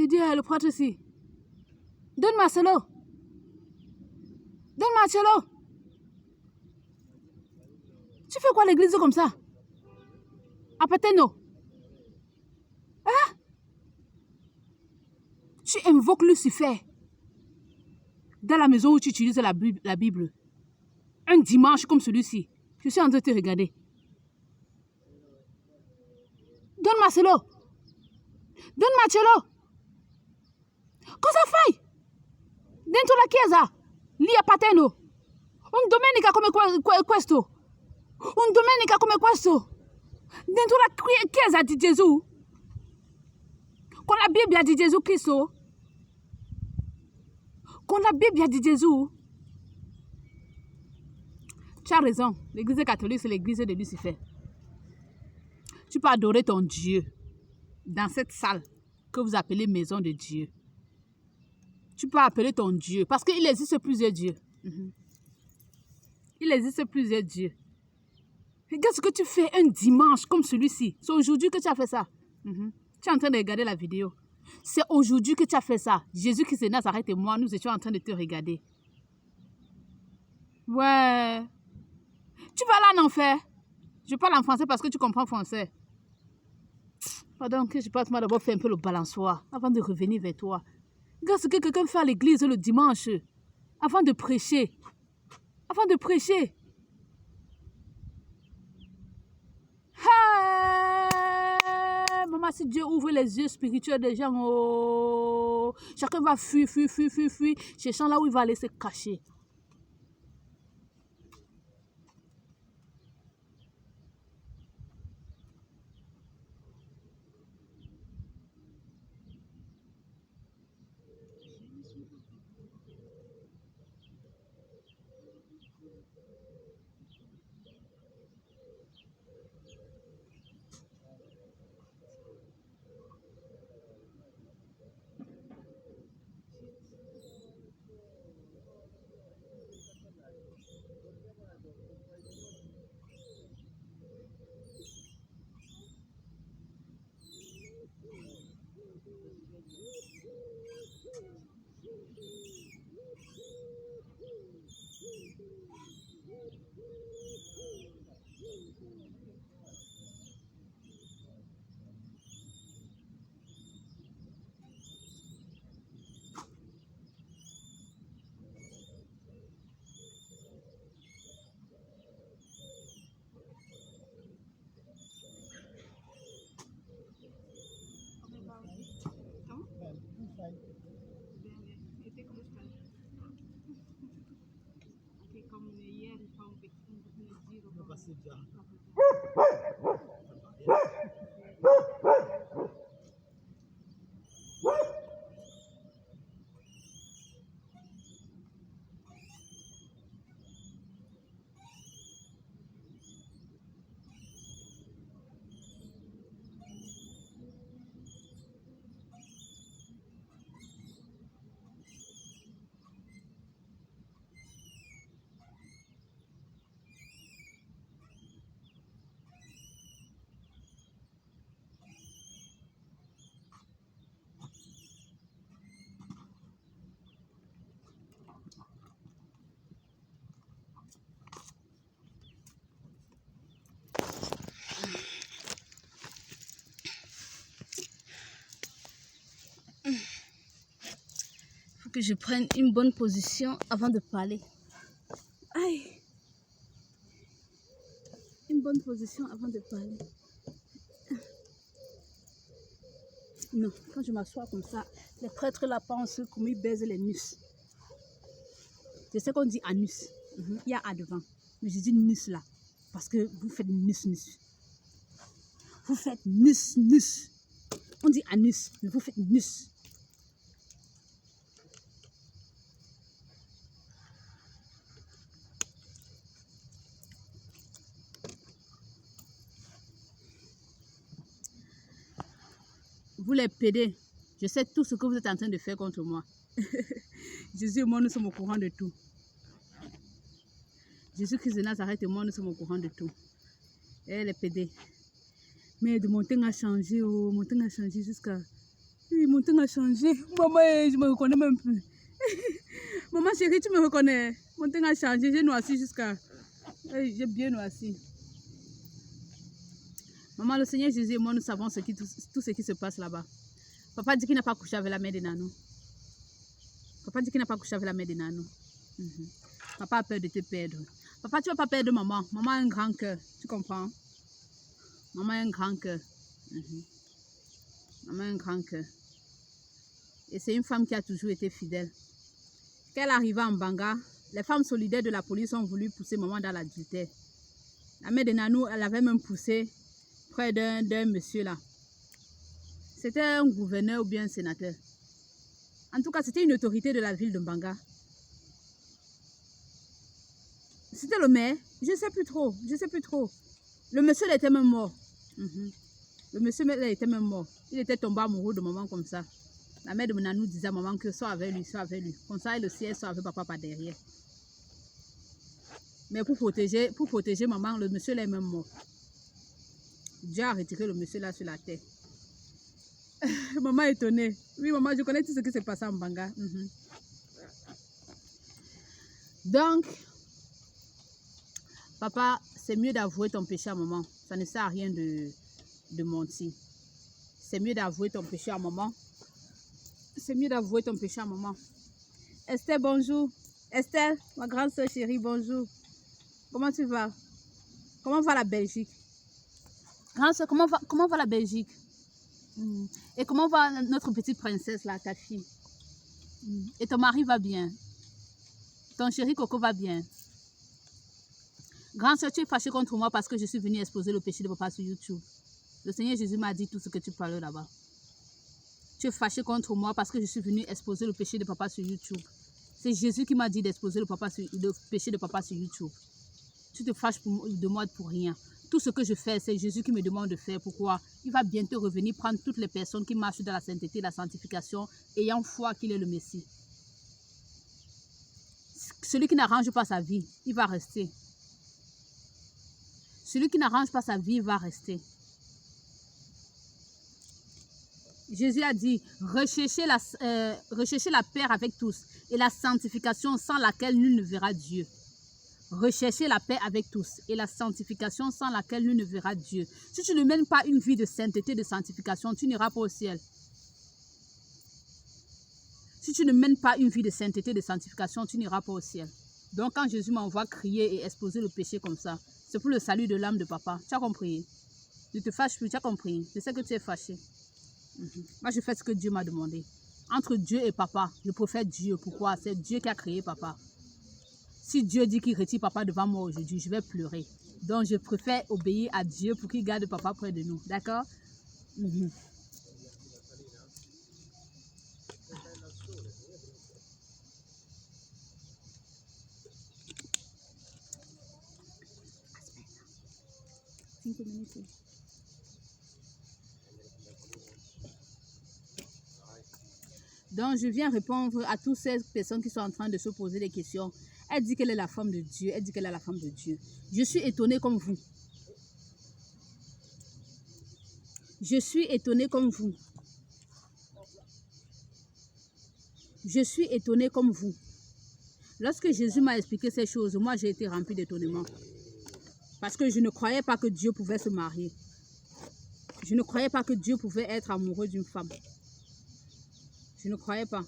dit le prêtre ici. Donne Marcelo. Donne Marcelo. Tu fais quoi à l'église comme ça? À Pateno. Hein? Tu invoques Lucifer dans la maison où tu utilises la Bible. Un dimanche comme celui-ci. Je suis en train de te regarder. Donne Marcelo. Donne Marcelo. Cosa fai? Dentro la chiesa. Lì a Pateno. Un domenica come questo. Un domenica come questo. Dentro la chiesa di Gesù. Con la Bibbia di Gesù Cristo. Con la Bibbia di Gesù. Tu as raison. L'église catholique, c'est l'église de Lucifer. Tu peux adorer ton Dieu dans cette salle que vous appelez maison de Dieu. Tu peux appeler ton Dieu parce qu'il existe plusieurs dieux. Il existe plusieurs dieux. Regarde ce que tu fais un dimanche comme celui-ci. C'est aujourd'hui que tu as fait ça. Tu es en train de regarder la vidéo. C'est aujourd'hui que tu as fait ça. Jésus-Christ de Nazareth et moi, nous étions en train de te regarder. Ouais. Tu vas aller en enfer. Je parle en français parce que tu comprends français. Pardon, que je passe moi d'abord faire un peu le balançoire avant de revenir vers toi. Regarde ce que quelqu'un fait à l'église le dimanche. Avant de prêcher. Avant de prêcher. Ah, maman, si Dieu ouvre les yeux spirituels des gens, oh, chacun va fuir, cherchant là où il va aller se cacher. Que je prenne une bonne position avant de parler. Aïe. Une bonne position avant de parler. Non, quand je m'assois comme ça, les prêtres là pensent comme ils baisent les nus. Je sais qu'on dit anus. Il y a A devant. Mais je dis nus là. Parce que vous faites nus. Vous faites nus. On dit anus, mais vous faites nus. Vous les pédés, je sais tout ce que vous êtes en train de faire contre moi. Jésus et moi, nous sommes au courant de tout. Jésus-Christ de Nazareth et moi, nous sommes au courant de tout. Et les pédés. Mais de mon temps a changé, mon temps a changé jusqu'à Oui, mon temps a changé. Maman, je me reconnais même plus. Maman chérie, tu me reconnais. Mon temps a changé. J'ai noirci jusqu'à... J'ai bien noirci. Maman, le Seigneur Jésus et moi, nous savons tout ce qui se passe là-bas. Papa dit qu'il n'a pas couché avec la mère de Nanou. Papa dit qu'il n'a pas couché avec la mère de Nanou. Papa a peur de te perdre. Papa, tu ne vas pas perdre maman. Maman a un grand cœur. Tu comprends? Maman a un grand cœur. Maman a un grand cœur. Et c'est une femme qui a toujours été fidèle. Quand elle arriva en Banga, les femmes solidaires de la police ont voulu pousser maman dans l'adultère. La mère de Nanou, elle avait même poussé près d'un monsieur là. C'était un gouverneur ou bien un sénateur. En tout cas, c'était une autorité de la ville de Banga. C'était le maire. Je ne sais plus trop. Je ne sais plus trop. Le monsieur était même mort. Le monsieur était même mort. Il était tombé amoureux de maman comme ça. La mère de Nanou disait à maman que soit avec lui, soit avec lui. Comme ça, elle aussi, elle soit avec papa par derrière. Mais pour protéger maman, le monsieur là est même mort. Dieu a retiré le monsieur là sur la terre. Maman est étonnée. Oui, maman, je connais tout ce qui s'est passé en Banga. Donc, papa, c'est mieux d'avouer ton péché à maman. Ça ne sert à rien de mentir. C'est mieux d'avouer ton péché à maman. C'est mieux d'avouer ton péché à maman. Esther, bonjour. Esther, ma grande soeur chérie, bonjour. Comment tu vas? Comment va la Belgique? Grande soeur, comment va la Belgique? Et comment va notre petite princesse là, ta fille? Et ton mari va bien? Ton chéri Coco va bien? Grande soeur, tu es fâchée contre moi parce que je suis venue exposer le péché de papa sur YouTube. Le Seigneur Jésus m'a dit tout ce que tu parles là-bas. Tu es fâchée contre moi parce que je suis venue exposer le péché de papa sur YouTube. C'est Jésus qui m'a dit d'exposer le péché de papa sur YouTube. Tu te fâches de moi pour rien. Tout ce que je fais, c'est Jésus qui me demande de faire. Pourquoi? Il va bientôt revenir prendre toutes les personnes qui marchent dans la sainteté, la sanctification, ayant foi qu'il est le Messie. Celui qui n'arrange pas sa vie, il va rester. Celui qui n'arrange pas sa vie, il va rester. Jésus a dit, recherchez la paix avec tous et la sanctification sans laquelle nul ne verra Dieu. Recherchez la paix avec tous et la sanctification sans laquelle nul ne verra Dieu. Si tu ne mènes pas une vie de sainteté, de sanctification, tu n'iras pas au ciel. Si tu ne mènes pas une vie de sainteté, de sanctification, tu n'iras pas au ciel. Donc quand Jésus m'envoie crier et exposer le péché comme ça, c'est pour le salut de l'âme de papa. Tu as compris? Ne te fâche plus, tu as compris? Je sais que tu es fâché. Moi, je fais ce que Dieu m'a demandé. Entre Dieu et papa, je préfère Dieu. Pourquoi? C'est Dieu qui a créé papa. Si Dieu dit qu'il retire papa devant moi aujourd'hui, je vais pleurer. Donc, je préfère obéir à Dieu pour qu'il garde papa près de nous. D'accord? Donc, je viens répondre à toutes ces personnes qui sont en train de se poser des questions. Elle dit qu'elle est la femme de Dieu. Elle dit qu'elle est la femme de Dieu. Je suis étonnée comme vous. Je suis étonnée comme vous. Je suis étonnée comme vous. Lorsque Jésus m'a expliqué ces choses, moi j'ai été remplie d'étonnement. Parce que je ne croyais pas que Dieu pouvait se marier. Je ne croyais pas que Dieu pouvait être amoureux d'une femme. Je ne croyais pas.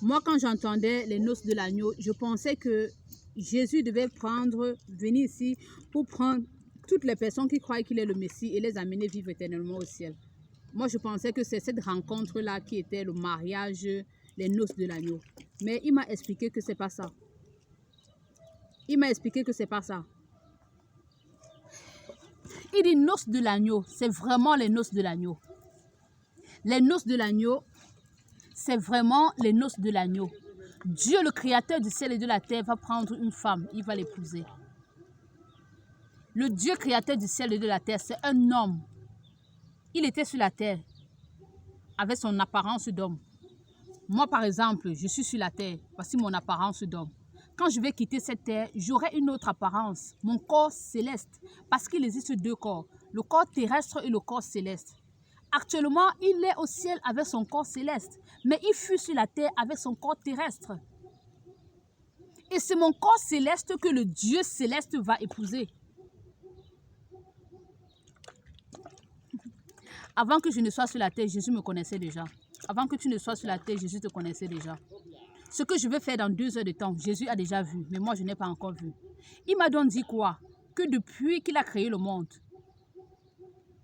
Moi, quand j'entendais les noces de l'agneau, je pensais que Jésus devait venir ici pour prendre toutes les personnes qui croient qu'il est le Messie et les amener vivre éternellement au ciel. Moi, je pensais que c'est cette rencontre-là qui était le mariage, les noces de l'agneau. Mais il m'a expliqué que c'est pas ça. Il m'a expliqué que c'est pas ça. Il dit noces de l'agneau, c'est vraiment les noces de l'agneau. Les noces de l'agneau, c'est vraiment les noces de l'agneau. Dieu, le créateur du ciel et de la terre, va prendre une femme, il va l'épouser. Le Dieu créateur du ciel et de la terre, c'est un homme. Il était sur la terre, avec son apparence d'homme. Moi, par exemple, je suis sur la terre, voici mon apparence d'homme. Quand je vais quitter cette terre, j'aurai une autre apparence, mon corps céleste, parce qu'il existe deux corps, le corps terrestre et le corps céleste. Actuellement, il est au ciel avec son corps céleste, mais il fut sur la terre avec son corps terrestre. Et c'est mon corps céleste que le Dieu céleste va épouser. Avant que je ne sois sur la terre, Jésus me connaissait déjà. Avant que tu ne sois sur la terre, Jésus te connaissait déjà. Ce que je vais faire dans 2 heures de temps, Jésus a déjà vu, mais moi je n'ai pas encore vu. Il m'a donc dit quoi? Que depuis qu'il a créé le monde,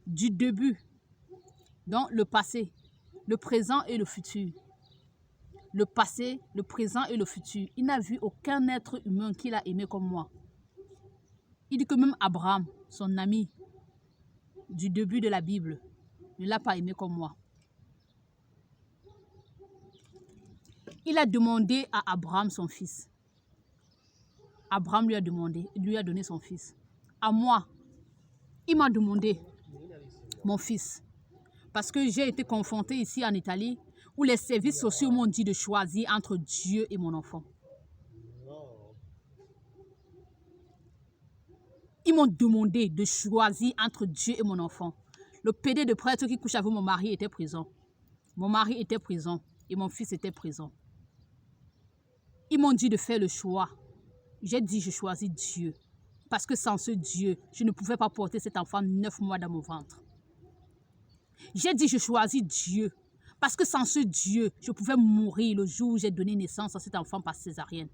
du début, donc le passé, le présent et le futur, le passé, le présent et le futur, il n'a vu aucun être humain qu'il a aimé comme moi. Il dit que même Abraham, son ami du début de la Bible, ne l'a pas aimé comme moi. Il a demandé à Abraham son fils. Abraham lui a donné son fils. À moi, il m'a demandé mon fils. Parce que j'ai été confrontée ici en Italie, où les services sociaux m'ont dit de choisir entre Dieu et mon enfant. Ils m'ont demandé de choisir entre Dieu et mon enfant. Le PD de prêtre qui couche avec mon mari était présent. Mon mari était présent et mon fils était présent. Ils m'ont dit de faire le choix. J'ai dit je choisis Dieu. Parce que sans ce Dieu, je ne pouvais pas porter cet enfant 9 mois dans mon ventre. J'ai dit je choisis Dieu. Parce que sans ce Dieu, je pouvais mourir le jour où j'ai donné naissance à cet enfant par césarienne.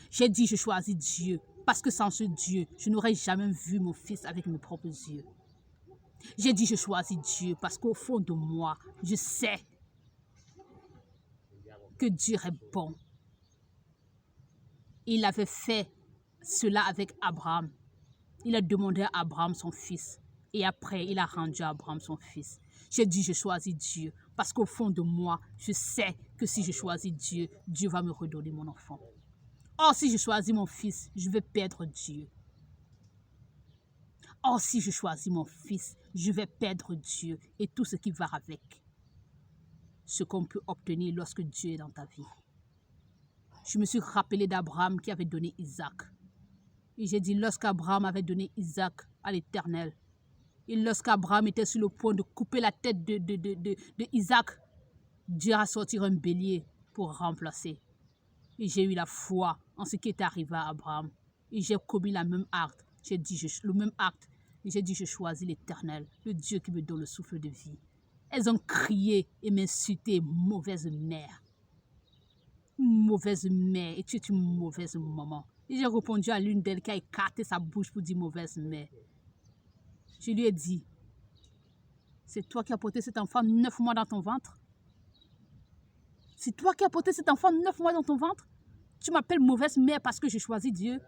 J'ai dit je choisis Dieu. Parce que sans ce Dieu, je n'aurais jamais vu mon fils avec mes propres yeux. J'ai dit je choisis Dieu parce qu'au fond de moi, je sais que Dieu est bon. Il avait fait cela avec Abraham. Il a demandé à Abraham son fils. Et après, il a rendu à Abraham son fils. J'ai dit, je choisis Dieu. Parce qu'au fond de moi, je sais que si je choisis Dieu, Dieu va me redonner mon enfant. Or, si je choisis mon fils, je vais perdre Dieu. Or, si je choisis mon fils, je vais perdre Dieu et tout ce qui va avec. Ce qu'on peut obtenir lorsque Dieu est dans ta vie. Je me suis rappelé d'Abraham qui avait donné Isaac. Et j'ai dit, lorsqu'Abraham avait donné Isaac à l'Éternel, et lorsqu'Abraham était sur le point de couper la tête de Isaac, Dieu a sorti un bélier pour remplacer. Et j'ai eu la foi en ce qui est arrivé à Abraham. Et j'ai commis le même acte. J'ai dit, je choisis l'Éternel, le Dieu qui me donne le souffle de vie. Elles ont crié et m'insulté, mauvaise mère. Mauvaise mère, et tu es une mauvaise maman. Et j'ai répondu à l'une d'elles qui a écarté sa bouche pour dire mauvaise mère. Je lui ai dit, c'est toi qui as porté cet enfant 9 mois dans ton ventre? C'est toi qui as porté cet enfant 9 mois dans ton ventre? Tu m'appelles mauvaise mère parce que j'ai choisi Dieu?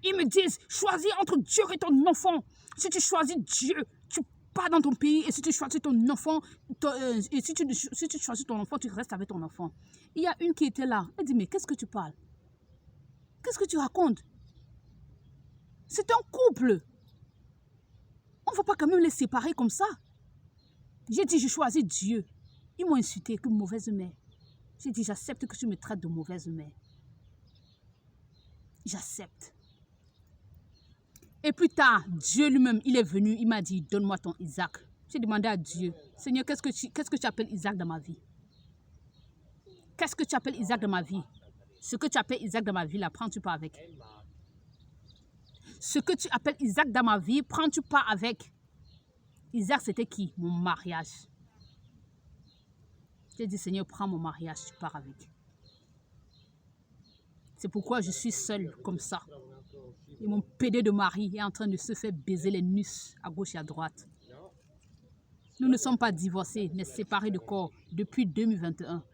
Ils me disent, choisis entre Dieu et ton enfant. Si tu choisis Dieu, tu pars dans ton pays. Et si tu choisis ton enfant, si tu choisis ton enfant, tu restes avec ton enfant. Il y a une qui était là. Elle dit, mais qu'est-ce que tu parles? Qu'est-ce que tu racontes? C'est un couple. On ne va pas quand même les séparer comme ça. J'ai dit, je choisis Dieu. Ils m'ont insulté que mauvaise mère. J'ai dit, j'accepte que tu me traites de mauvaise mère. J'accepte. Et plus tard, Dieu lui-même, il est venu, il m'a dit, donne-moi ton Isaac. J'ai demandé à Dieu, Seigneur, qu'est-ce que tu appelles Isaac dans ma vie? Qu'est-ce que tu appelles Isaac dans ma vie? Ce que tu appelles Isaac dans ma vie, là, prends-tu pas avec? Ce que tu appelles Isaac dans ma vie, prends-tu pas avec? Isaac, c'était qui? Mon mariage. J'ai dit, Seigneur, prends mon mariage, tu pars avec. C'est pourquoi je suis seule comme ça. Et mon PD de mari est en train de se faire baiser les nus à gauche et à droite. Nous ne sommes pas divorcés, mais séparés de corps depuis 2021.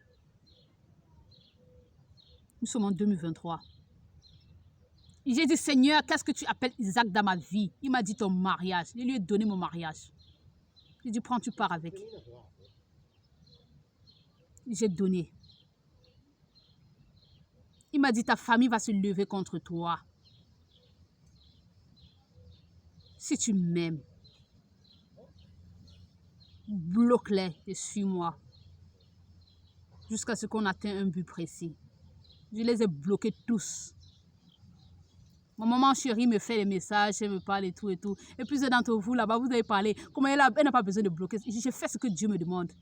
Nous sommes en 2023. Et j'ai dit, Seigneur, qu'est-ce que tu appelles Isaac dans ma vie? Il m'a dit ton mariage. Je lui ai donné mon mariage. J'ai dit, prends, tu pars avec. J'ai donné. Il m'a dit, ta famille va se lever contre toi. Si tu m'aimes, bloque-les et suis-moi. Jusqu'à ce qu'on atteigne un but précis. Je les ai bloqués tous. Ma maman chérie me fait des messages, elle me parle et tout et tout. Et plusieurs d'entre vous là-bas, vous avez parlé. Comment elle n'a pas besoin de bloquer. J'ai fait ce que Dieu me demande.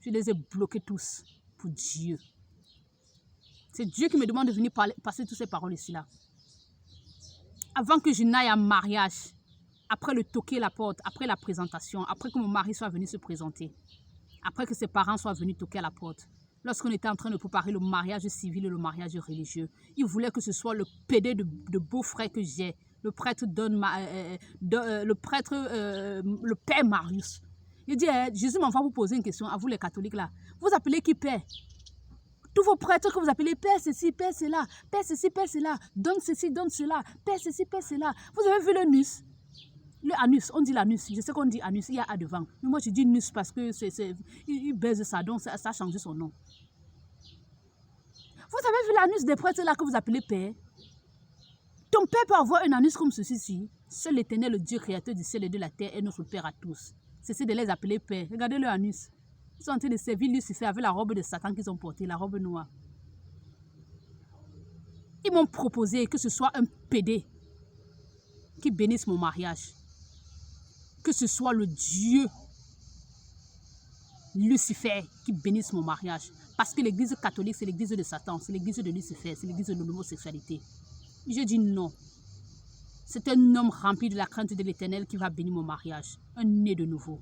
Je les ai bloqués tous pour Dieu. C'est Dieu qui me demande de venir passer toutes ces paroles ici là. Avant que je n'aille en mariage, après le toquer à la porte, après la présentation, après que mon mari soit venu se présenter, après que ses parents soient venus toquer à la porte, lorsqu'on était en train de préparer le mariage civil et le mariage religieux, il voulait que ce soit le PD de beau-frère que j'ai, le prêtre le père Marius. Il dit, Jésus m'envoie vous poser une question à vous les catholiques là. Vous appelez qui père? Tous vos prêtres que vous appelez père ceci, père cela, père ceci, père cela, donne ceci, donne cela, père ceci, père cela. Vous avez vu le nus? Le anus, on dit l'anus. Je sais qu'on dit anus, il y a A devant. Mais moi, je dis nus parce que il baise ça, donc ça a changé son nom. Vous avez vu l'anus des prêtres là que vous appelez père? Ton père peut avoir un anus comme ceci-ci. Seul l'Éternel, le Dieu créateur du ciel et de la terre, est notre père à tous. Cessez de les appeler père. Regardez leur anus. Ils sont en train de servir Lucifer avec la robe de Satan qu'ils ont portée, la robe noire. Ils m'ont proposé que ce soit un PD qui bénisse mon mariage. Que ce soit le Dieu Lucifer qui bénisse mon mariage. Parce que l'église catholique, c'est l'église de Satan, c'est l'église de Lucifer, c'est l'église de l'homosexualité. J'ai dit non. C'est un homme rempli de la crainte de l'Éternel qui va bénir mon mariage. Un né de nouveau.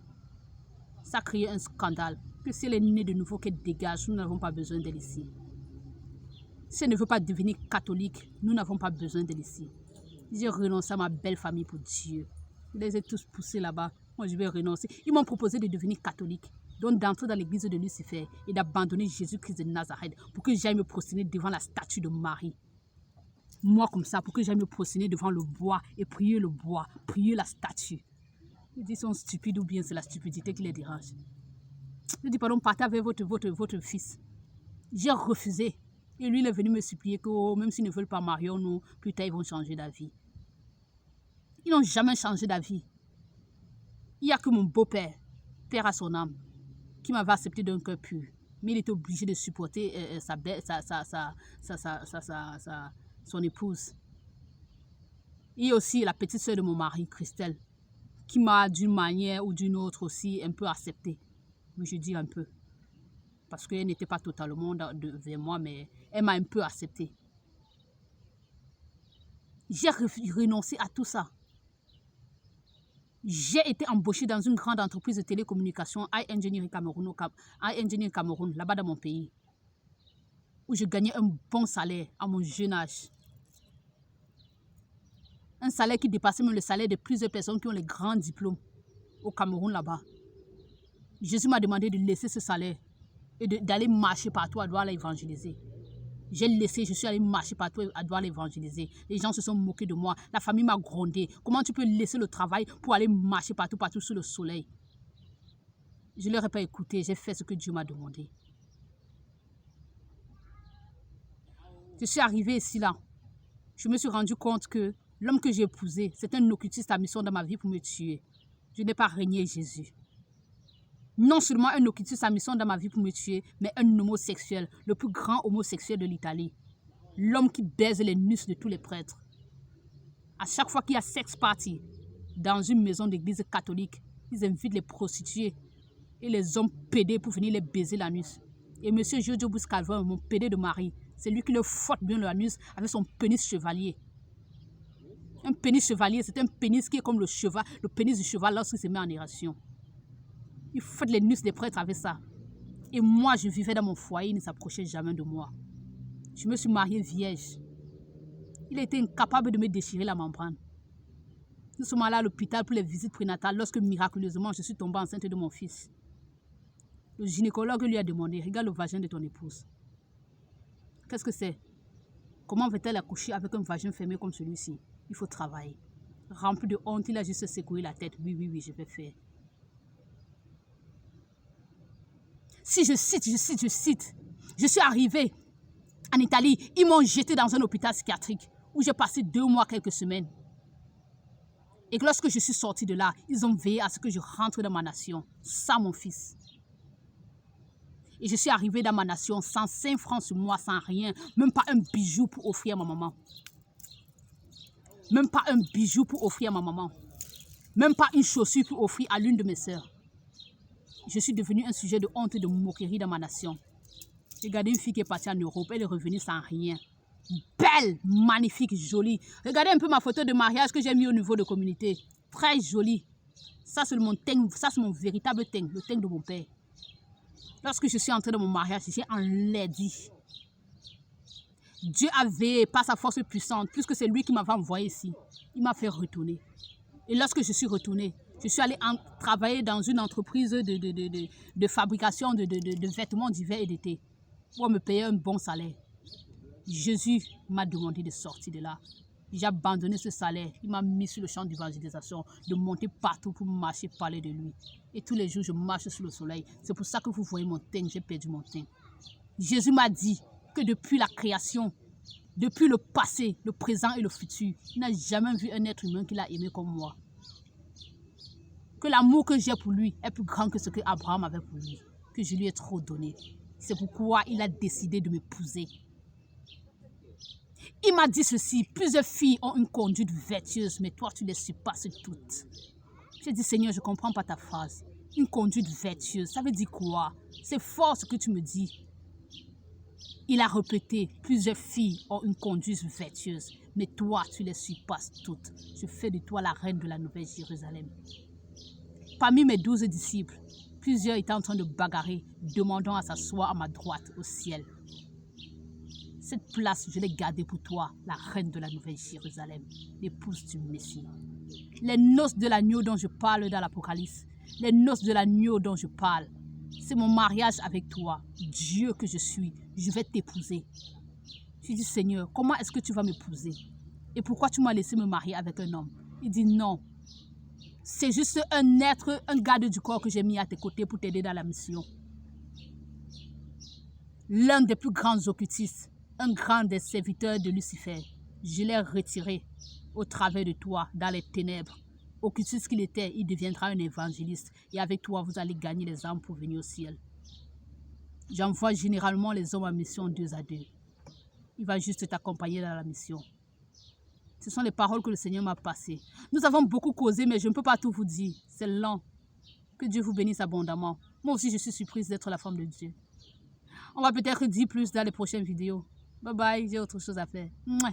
Ça a créé un scandale. Que si elle est née de nouveau, qu'elle dégage, nous n'avons pas besoin d'elle ici. Si elle ne veut pas devenir catholique, nous n'avons pas besoin d'elle ici. J'ai renoncé à ma belle famille pour Dieu. Je les ai tous poussés là-bas. Moi, je vais renoncer. Ils m'ont proposé de devenir catholique. Donc, d'entrer dans l'église de Lucifer et d'abandonner Jésus-Christ de Nazareth pour que j'aille me prosterner devant la statue de Marie. Moi, comme ça, pour que j'aille me prosterner devant le bois et prier le bois, prier la statue. Je dis, ils sont stupides ou bien c'est la stupidité qui les dérange. Je dis, pardon, partez avec votre fils. J'ai refusé. Et lui, il est venu me supplier que oh, même s'ils ne veulent pas marier, nous, plus tard, ils vont changer d'avis. Ils n'ont jamais changé d'avis. Il n'y a que mon beau-père, père à son âme, qui m'avait accepté d'un cœur pur. Mais il était obligé de supporter son épouse. Et aussi la petite soeur de mon mari, Christelle, qui m'a d'une manière ou d'une autre aussi un peu accepté. Mais je dis un peu. Parce qu'elle n'était pas totalement vers moi, mais elle m'a un peu accepté. J'ai renoncé à tout ça. J'ai été embauchée dans une grande entreprise de télécommunications, iEngineering Cameroun, là-bas dans mon pays, où je gagnais un bon salaire à mon jeune âge. Un salaire qui dépassait même le salaire de plusieurs personnes qui ont les grands diplômes au Cameroun là-bas. Jésus m'a demandé de laisser ce salaire et d'aller marcher partout à Douala évangéliser. J'ai laissé, je suis allée marcher partout à Douala évangéliser. Les gens se sont moqués de moi. La famille m'a grondé. Comment tu peux laisser le travail pour aller marcher partout sous le soleil? Je ne leur ai pas écouté. J'ai fait ce que Dieu m'a demandé. Je suis arrivée ici là. Je me suis rendu compte que l'homme que j'ai épousé, c'est un occultiste à mission dans ma vie pour me tuer. Je n'ai pas régné Jésus. Non seulement un occultiste à mission dans ma vie pour me tuer, mais un homosexuel, le plus grand homosexuel de l'Italie. L'homme qui baise les nus de tous les prêtres. À chaque fois qu'il y a sex party dans une maison d'église catholique, ils invitent les prostituées et les hommes pédés pour venir les baiser l'anus. Et M. Jojo Bouscalvin, mon pédé de mari, c'est lui qui le frotte bien l'anus avec son pénis chevalier. Un pénis chevalier, c'est un pénis qui est comme le cheval, le pénis du cheval lorsqu'il se met en érection. Il frotte les nus des prêtres avec ça. Et moi, je vivais dans mon foyer, il ne s'approchait jamais de moi. Je me suis mariée vierge. Il était incapable de me déchirer la membrane. Nous sommes allés à l'hôpital pour les visites prénatales lorsque miraculeusement je suis tombée enceinte de mon fils. Le gynécologue lui a demandé, regarde le vagin de ton épouse. Qu'est-ce que c'est? Comment va-t-elle accoucher avec un vagin fermé comme celui-ci? Il faut travailler. Rempli de honte, il a juste secoué la tête. Oui, je vais faire. Si je cite. Je suis arrivée en Italie. Ils m'ont jeté dans un hôpital psychiatrique où j'ai passé 2 mois, quelques semaines. Et que lorsque je suis sortie de là, ils ont veillé à ce que je rentre dans ma nation, sans mon fils. Et je suis arrivée dans ma nation sans 5 francs sur moi, sans rien, même pas un bijou pour offrir à ma maman. Même pas un bijou pour offrir à ma maman. Même pas une chaussure pour offrir à l'une de mes sœurs. Je suis devenue un sujet de honte et de moquerie dans ma nation. Regardez une fille qui est partie en Europe, elle est revenue sans rien. Belle, magnifique, jolie. Regardez un peu ma photo de mariage que j'ai mis au niveau de communauté. Très jolie. Ça, c'est mon teint, ça, c'est mon véritable teint, le teint de mon père. Lorsque je suis entrée dans mon mariage, j'ai enlaidi. Dieu a veillé par sa force puissante, puisque c'est lui qui m'avait envoyé ici. Il m'a fait retourner. Et lorsque je suis retournée, je suis allée travailler dans une entreprise de fabrication de vêtements d'hiver et d'été pour me payer un bon salaire. Jésus m'a demandé de sortir de là. J'ai abandonné ce salaire. Il m'a mis sur le champ d'évangélisation, de monter partout pour marcher, parler de lui. Et tous les jours, je marche sous le soleil. C'est pour ça que vous voyez mon teint, j'ai perdu mon teint. Jésus m'a dit que depuis la création, depuis le passé, le présent et le futur, il n'a jamais vu un être humain qu'il a aimé comme moi. Que l'amour que j'ai pour lui est plus grand que ce que Abraham avait pour lui. Que je lui ai trop donné. C'est pourquoi il a décidé de m'épouser. Il m'a dit ceci, plusieurs filles ont une conduite vertueuse, mais toi tu les surpasses toutes. J'ai dit, Seigneur, je ne comprends pas ta phrase. Une conduite vertueuse, ça veut dire quoi? C'est fort ce que tu me dis. Il a répété, plusieurs filles ont une conduite vertueuse, mais toi tu les surpasses toutes. Je fais de toi la reine de la Nouvelle Jérusalem. Parmi mes 12 disciples, plusieurs étaient en train de bagarrer, demandant à s'asseoir à ma droite au ciel. Cette place, je l'ai gardée pour toi, la reine de la Nouvelle Jérusalem, l'épouse du Messie. Les noces de l'agneau dont je parle dans l'Apocalypse, les noces de l'agneau dont je parle, c'est mon mariage avec toi, Dieu que je suis, je vais t'épouser. Je dis, Seigneur, comment est-ce que tu vas m'épouser? Et pourquoi tu m'as laissé me marier avec un homme? Il dit, non, c'est juste un être, un garde du corps que j'ai mis à tes côtés pour t'aider dans la mission. L'un des plus grands occultistes, un grand des serviteurs de Lucifer, je l'ai retiré au travers de toi dans les ténèbres. Occultiste qu'il était, il deviendra un évangéliste et avec toi, vous allez gagner les âmes pour venir au ciel. J'envoie généralement les hommes en mission 2 à 2. Il va juste t'accompagner dans la mission. Ce sont les paroles que le Seigneur m'a passées. Nous avons beaucoup causé, mais je ne peux pas tout vous dire. C'est lent. Que Dieu vous bénisse abondamment. Moi aussi, je suis surprise d'être la femme de Dieu. On va peut-être dire plus dans les prochaines vidéos. Bye bye, j'ai autre chose à faire. Mouah.